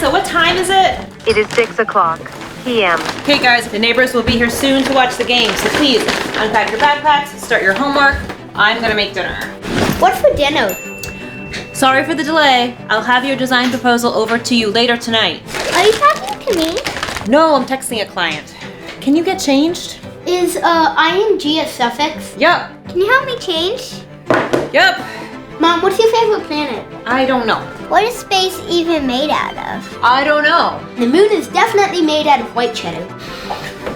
Melissa, what time is it? It is 6 o'clock p.m. Okay guys, the neighbors will be here soon to watch the game, so please unpack your backpacks, start your homework. I'm gonna make dinner. What's for dinner? Sorry for the delay. I'll have your design proposal over to you later tonight. Are you talking to me? No, I'm texting a client. Can you get changed? Is ing a suffix? Yup. Can you help me change? Yup. Mom, what's your favorite planet? I don't know. What is space even made out of? I don't know. The moon is definitely made out of white cheddar.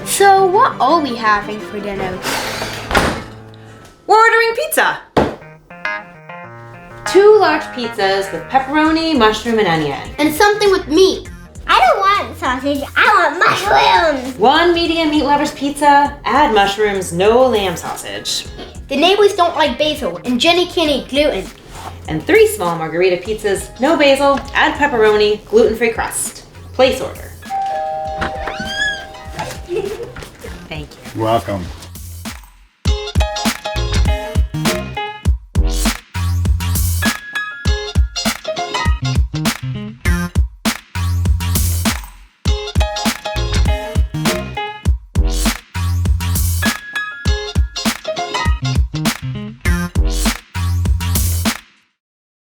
So what are we having for dinner? We're ordering pizza. 2 large pizzas with pepperoni, mushroom, and onion. And something with meat. I don't want sausage, I want mushrooms! 1 medium meat lovers pizza, add mushrooms, no lamb sausage. The neighbors don't like basil, and Jenny can't eat gluten. And 3 small margarita pizzas, no basil, add pepperoni, gluten-free crust. Place order. Thank you. Welcome.